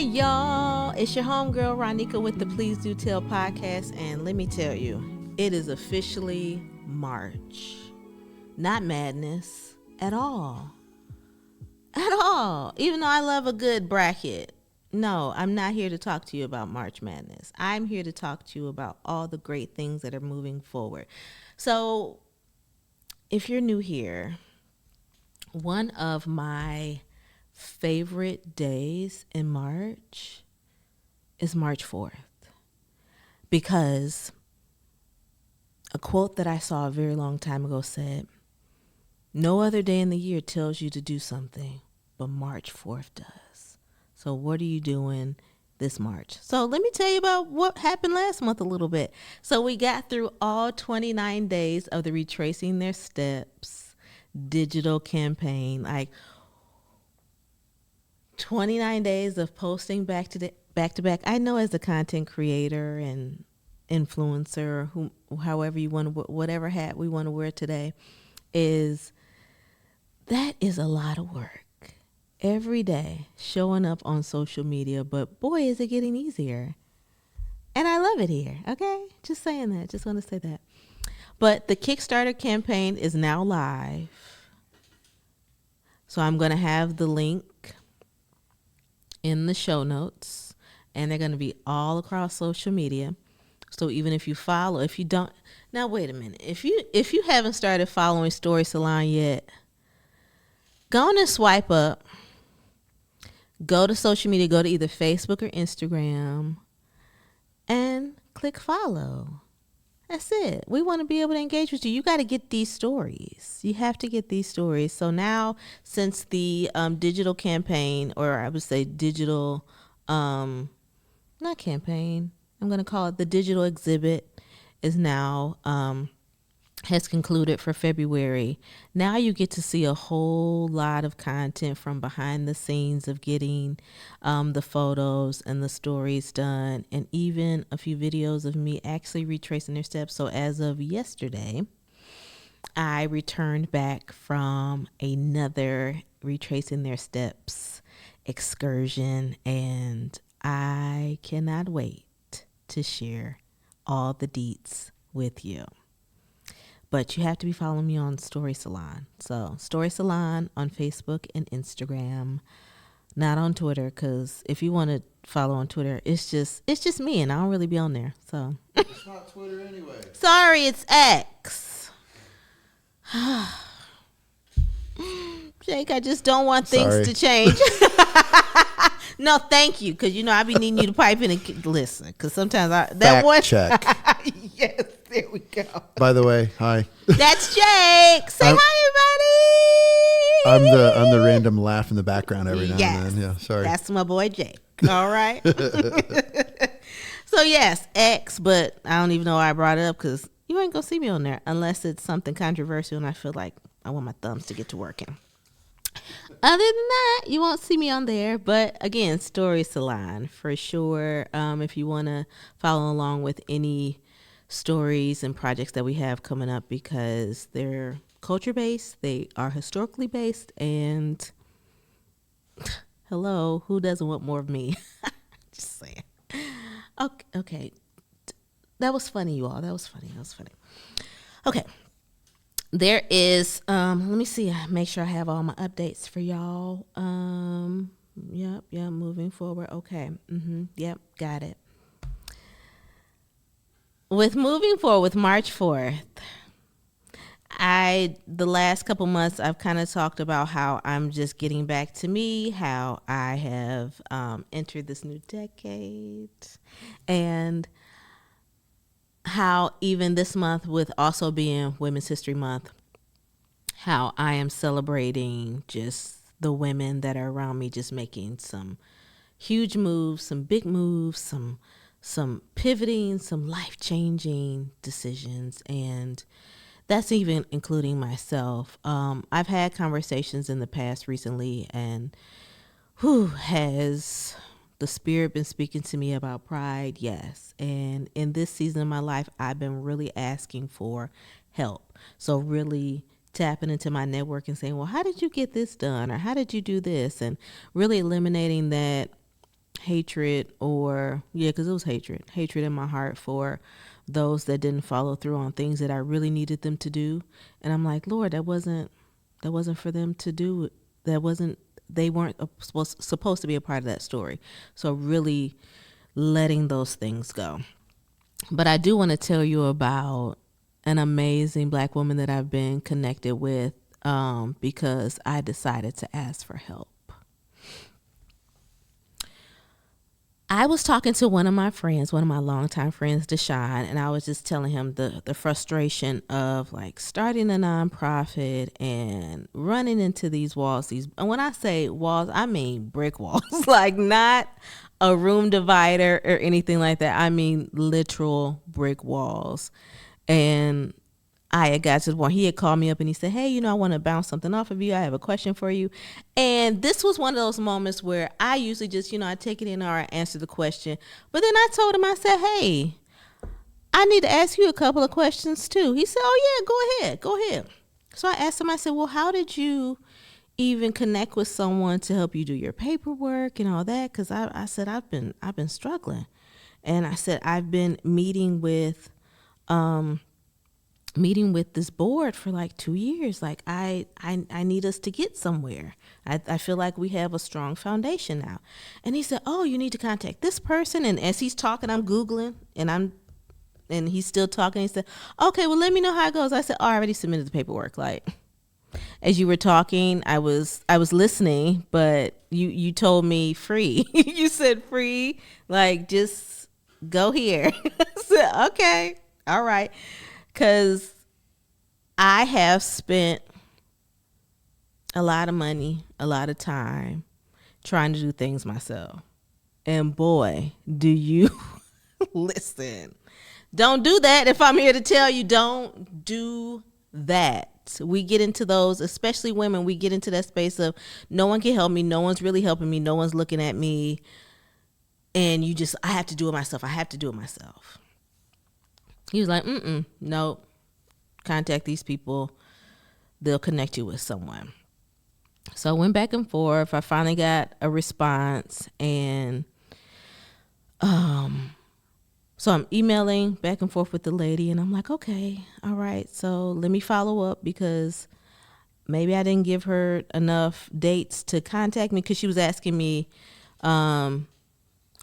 y'all. It's your homegirl, Ronnika, with the Please Do Tell podcast. And let me tell you, it is officially March. Not madness at all. At all. Even though I love a good bracket. No, I'm not here to talk to you about March Madness. I'm here to talk to you about all the great things that are moving forward. So, if you're new here, one of my favorite days in March is March 4th, because a quote that I saw a very long time ago said, "No other day in the year tells you to do something, but March 4th does." So what are you doing this March? So let me tell you about what happened last month a little bit. So we got through all 29 days of the Retracing Their Steps digital campaign. Like 29 days of posting back to back. I know, as a content creator and influencer, however you want to, whatever hat we want to wear today, that is a lot of work. Every day showing up on social media, but boy, is it getting easier. And I love it here. Okay, just saying that. Just want to say that. But the Kickstarter campaign is now live. So I'm going to have the link in the show notes, and they're going to be all across social media. So even if you follow, if you don't, now wait a minute. If you haven't started following Story Salon yet, go on and swipe up. Go to social media, go to either Facebook or Instagram, and click follow. That's it. We want to be able to engage with you. You got to get these stories. You have to get these stories. So now, since the digital campaign, or I would say digital, not campaign, I'm going to call it the digital exhibit, is now has concluded for February. Now you get to see a whole lot of content from behind the scenes of getting the photos and the stories done, and even a few videos of me actually retracing their steps. So as of yesterday, I returned back from another Retracing Their Steps excursion, and I cannot wait to share all the deets with you. But you have to be following me on Story Salon. So Story Salon on Facebook and Instagram, not on Twitter, because if you want to follow on Twitter, it's just me, and I don't really be on there. So it's not Twitter anyway. Sorry, it's X. Jake, I just don't want things to change. No, thank you, because I be needing you to pipe in and listen, because sometimes check. Yes, there we go. By the way, hi. That's Jake. Say hi, everybody. I'm the random laugh in the background every now and then. Yeah, sorry. That's my boy Jake. All right. So yes, X, but I don't even know why I brought it up, because you ain't gonna see me on there unless it's something controversial and I feel like I want my thumbs to get to working. Other than that, you won't see me on there. But again, Story Salon for sure. If you want to follow along with any stories and projects that we have coming up, because they're culture based, they are historically based, and hello, who doesn't want more of me? Just saying. Okay. That was funny, you all. That was funny. Okay. There is, let me see, make sure I have all my updates for y'all. Yep, moving forward. Okay. Yep, got it. With moving forward with March 4th, the last couple months, I've kind of talked about how I'm just getting back to me, how I have entered this new decade, and how even this month, with also being Women's History Month, how I am celebrating just the women that are around me, just making some huge moves, some big moves, some pivoting, some life-changing decisions, and that's even including myself. I've had conversations in the past recently, and has the Spirit been speaking to me about pride? Yes. And in this season of my life, I've been really asking for help. So really tapping into my network and saying, well, how did you get this done? Or how did you do this? And really eliminating that hatred, or because it was hatred in my heart for those that didn't follow through on things that I really needed them to do. And I'm like, Lord, that wasn't for them to do. They weren't supposed to be a part of that story. So really letting those things go. But I do want to tell you about an amazing Black woman that I've been connected with because I decided to ask for help. I was talking to one of my longtime friends, Deshaun, and I was just telling him the frustration of like starting a nonprofit and running into these walls. And when I say walls, I mean brick walls, like not a room divider or anything like that. I mean literal brick walls. And I had got to the point, he had called me up and he said, hey, I want to bounce something off of you. I have a question for you. And this was one of those moments where I usually just, I take it in or I answer the question. But then I told him, I said, hey, I need to ask you a couple of questions too. He said, oh yeah, go ahead. So I asked him, I said, well, how did you even connect with someone to help you do your paperwork and all that? Because I said, I've been struggling. And I said, I've been meeting with this board for like 2 years. Like I need us to get somewhere. I feel like we have a strong foundation now. And he said, oh, you need to contact this person. And as he's talking, I'm Googling and he's still talking. He said, okay, well, let me know how it goes. I said, oh, I already submitted the paperwork. Like as you were talking, I was listening, but you told me free. You said free, like just go here. I said, okay, all right. Because I have spent a lot of money, a lot of time trying to do things myself. And boy, do you listen. Don't do that. If I'm here to tell you, don't do that. We get into those, especially women, we get into that space of no one can help me. No one's really helping me. No one's looking at me. And I have to do it myself. He was like, nope. Contact these people. They'll connect you with someone. So I went back and forth. I finally got a response. And so I'm emailing back and forth with the lady. And I'm like, okay, all right. So let me follow up because maybe I didn't give her enough dates to contact me, because she was asking me,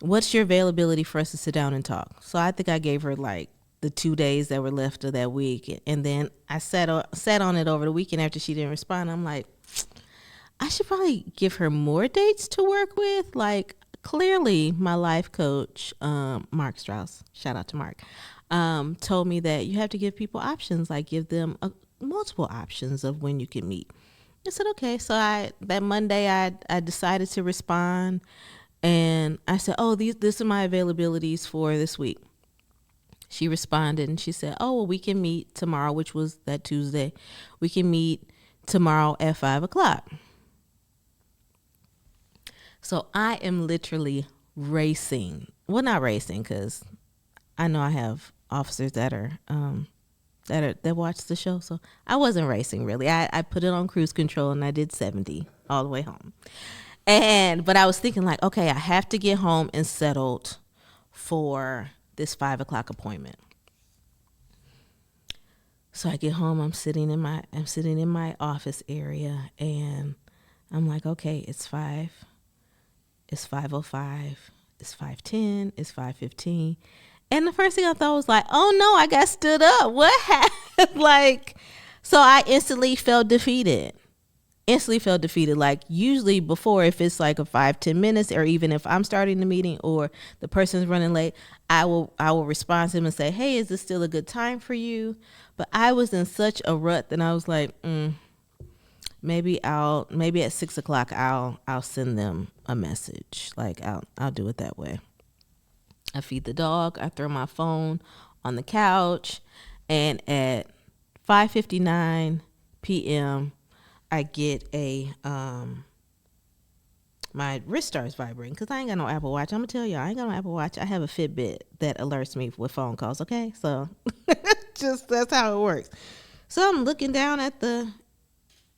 what's your availability for us to sit down and talk? So I think I gave her like the 2 days that were left of that week. And then I sat on it over the weekend after she didn't respond. I'm like, I should probably give her more dates to work with. Like clearly my life coach, Mark Strauss, shout out to Mark, told me that you have to give people options, like give them multiple options of when you can meet. I said, okay. So that Monday I decided to respond, and I said, oh, these are my availabilities for this week. She responded and she said, oh, well, we can meet tomorrow, which was that Tuesday. We can meet tomorrow at 5:00. So I am literally racing. Well, not racing, because I know I have officers that watch the show. So I wasn't racing really. I put it on cruise control and I did 70 all the way home. But I was thinking like, okay, I have to get home and settled for this 5:00 appointment. So I get home, I'm sitting in my office area, and I'm like, okay, it's 5. It's 5:05. It's 5:10. It's 5:15. And the first thing I thought was like, oh no, I got stood up. What happened? So I instantly felt defeated. Like usually before, if it's like a 5-10 minutes, or even if I'm starting the meeting or the person's running late, I will respond to them and say, hey, is this still a good time for you? But I was in such a rut that I was like, maybe at 6:00 I'll send them a message. Like I'll do it that way. I feed the dog, I throw my phone on the couch, and at 5:59 p.m. I get my wrist starts vibrating, because I ain't got no Apple Watch. I'm gonna tell y'all, I ain't got no Apple Watch. I have a Fitbit that alerts me with phone calls. Okay, so just that's how it works. So I'm looking down at and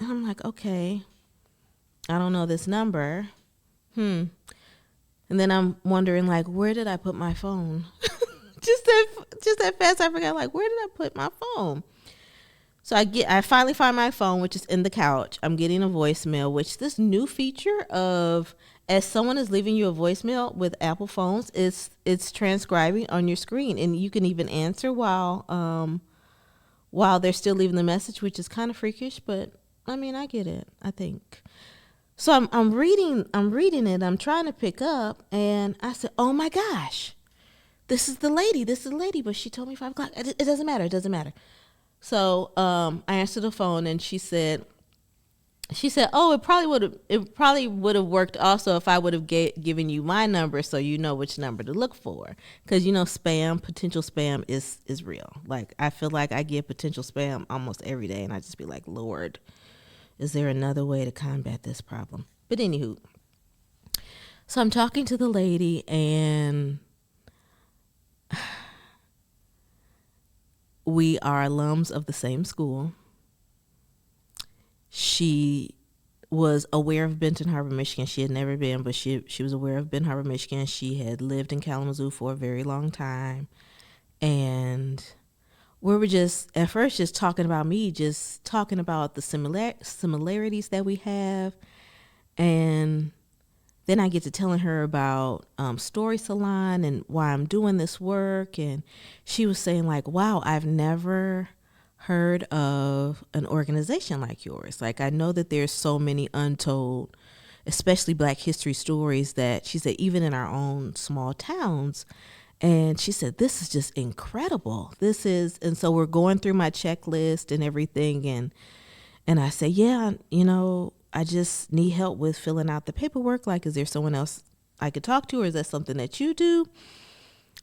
I'm like, okay, I don't know this number. And then I'm wondering, like, where did I put my phone? just that fast, I forgot, like, where did I put my phone? So I finally find my phone, which is in the couch. I'm getting a voicemail, which this new feature of, as someone is leaving you a voicemail with Apple phones, it's transcribing on your screen, and you can even answer while they're still leaving the message, which is kind of freakish, but I mean, I get it, I think. So I'm reading it. I'm trying to pick up, and I said, "Oh my gosh, this is the lady. But she told me 5 o'clock. It doesn't matter. So I answered the phone, and she said, "Oh, it probably would have worked also if I would have given you my number, so you know which number to look for, because potential spam is real. Like, I feel like I get potential spam almost every day, and I just be like, Lord, is there another way to combat this problem?" But anywho, so I'm talking to the lady, and we are alums of the same school. She was aware of Benton Harbor, Michigan. She had never been, but she was aware of Benton Harbor, Michigan. She had lived in Kalamazoo for a very long time. And we were just, at first, just talking about me, just talking about the similarities that we have. And then I get to telling her about Story Salon and why I'm doing this work. And she was saying, like, wow, I've never heard of an organization like yours. Like, I know that there's so many untold, especially Black history stories, that she said, even in our own small towns. And she said, this is just incredible. And so we're going through my checklist and everything. And I say, yeah, I just need help with filling out the paperwork. Like, is there someone else I could talk to, or is that something that you do?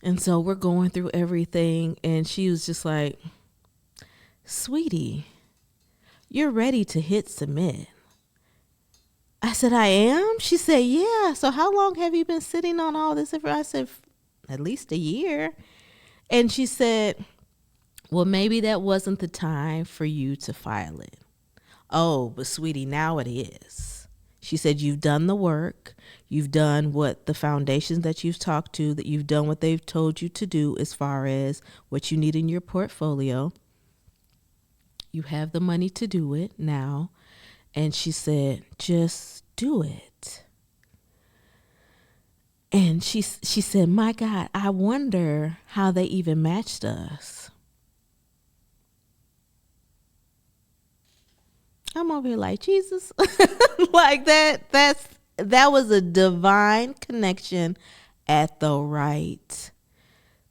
And so we're going through everything. And she was just like, sweetie, you're ready to hit submit. I said, I am? She said, yeah. So how long have you been sitting on all this? I said, at least a year. And she said, well, maybe that wasn't the time for you to file it. Oh, but sweetie, now it is. She said, you've done the work. You've done what the foundations that you've talked to, that you've done what they've told you to do as far as what you need in your portfolio. You have the money to do it now. And she said, just do it. And she said, my God, I wonder how they even matched us. I'm over here like, Jesus. Like that was a divine connection at the right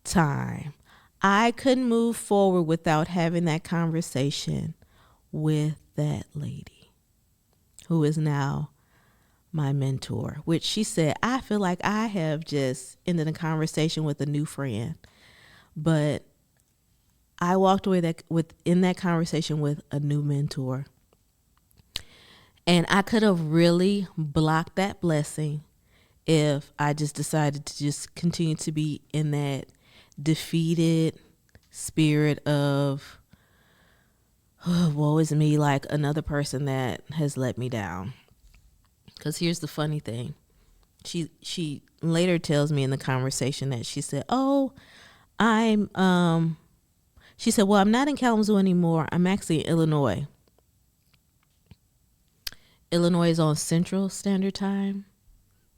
time. I couldn't move forward without having that conversation with that lady who is now my mentor, which she said, I feel like I have just ended a conversation with a new friend. But I walked away in that conversation with a new mentor. And I could have really blocked that blessing if I just decided to just continue to be in that defeated spirit of, oh, woe is me, like another person that has let me down. Because here's the funny thing. She later tells me in the conversation that she said, oh, she said, well, I'm not in Kalamazoo anymore. I'm actually in Illinois. Illinois is on Central Standard Time.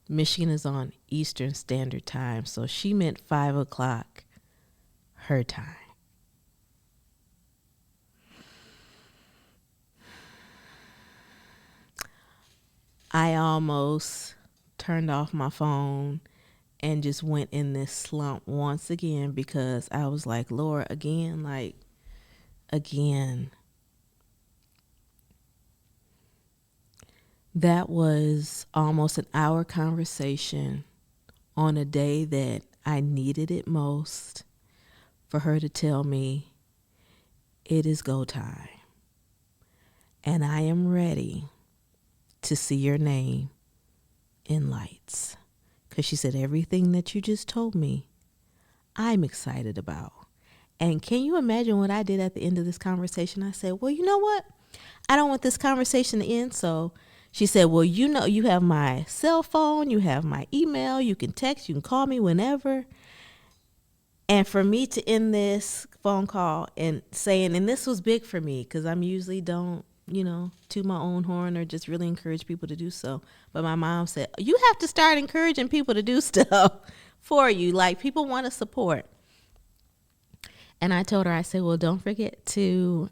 Michigan is on Eastern Standard Time. So she meant 5 o'clock her time. I almost turned off my phone and just went in this slump once again, because I was like, Lord, again. That was almost an hour conversation on a day that I needed it most, for her to tell me it is go time. And I am ready to see your name in lights. Because she said, everything that you just told me, I'm excited about. And can you imagine what I did at the end of this conversation? I said, well, you know what? I don't want this conversation to end, so she said, well, you have my cell phone, you have my email, you can text, you can call me whenever. And for me to end this phone call and saying, and this was big for me because I'm usually don't, toot my own horn or just really encourage people to do so. But my mom said, you have to start encouraging people to do stuff for you. Like, people want to support. And I told her, I said, well, don't forget to,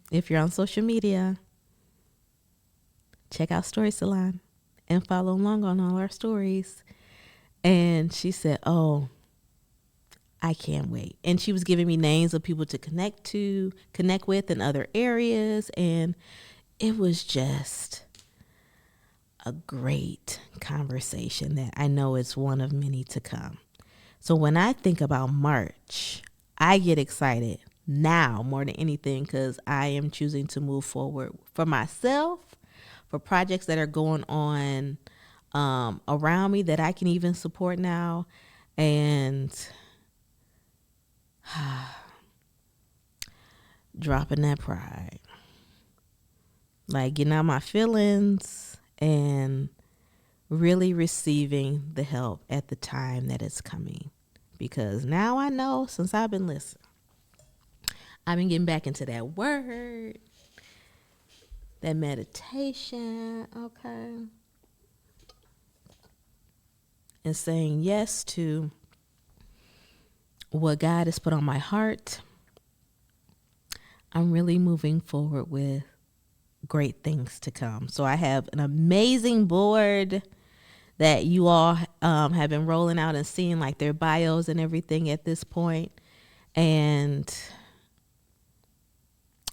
if you're on social media, check out Story Salon and follow along on all our stories. And she said, oh, I can't wait. And she was giving me names of people to connect with in other areas. And it was just a great conversation that I know is one of many to come. So when I think about March, I get excited now more than anything because I am choosing to move forward for myself, for projects that are going on around me that I can even support now. And dropping that pride, like getting out my feelings and really receiving the help at the time that it's coming. Because now I know, since I've been listening, I've been getting back into that word, that meditation, okay, and saying yes to what God has put on my heart. I'm really moving forward with great things to come. So I have an amazing board that you all have been rolling out and seeing like their bios and everything at this point. And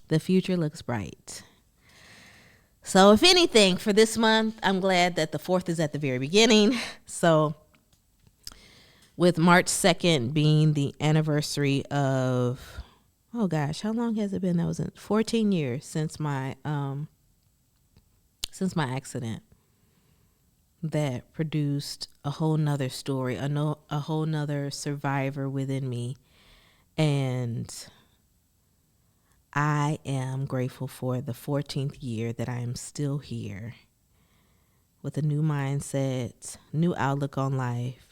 the future looks bright. So if anything, for this month, I'm glad that the 4th is at the very beginning. So with March 2nd being the anniversary of, oh gosh, how long has it been? That was 14 years since my accident that produced a whole nother story, a whole nother survivor within me. And I am grateful for the 14th year that I am still here with a new mindset, new outlook on life,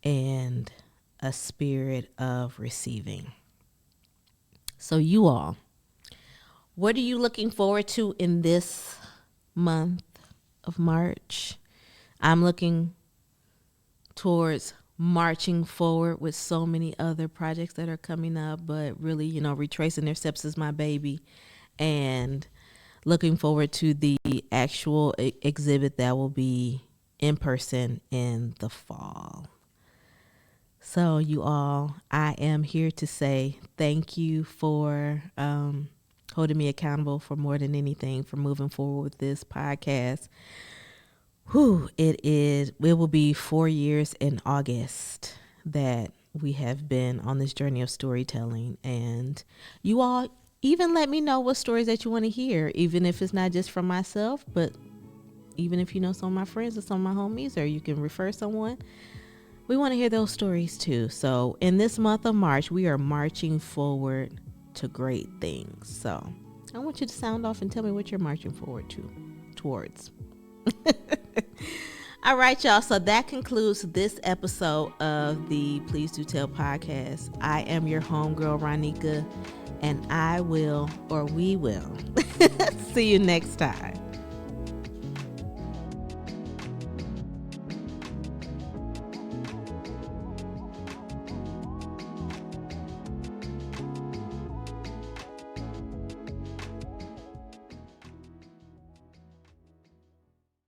and a spirit of receiving. So you all, what are you looking forward to in this month of March? I'm looking towards marching forward with so many other projects that are coming up, but really, Retracing Their Steps is my baby, and looking forward to the actual exhibit that will be in person in the fall. So you all, I am here to say thank you for holding me accountable for more than anything, for moving forward with this podcast. It will be 4 years in August that we have been on this journey of storytelling. And you all even let me know what stories that you want to hear, even if it's not just from myself, but even if you know some of my friends or some of my homies, or you can refer someone. We want to hear those stories too. So in this month of March, we are marching forward to great things. So I want you to sound off and tell me what you're marching forward towards. All right, y'all. So that concludes this episode of the Please Do Tell podcast. I am your homegirl, Ronnika, and we will see you next time.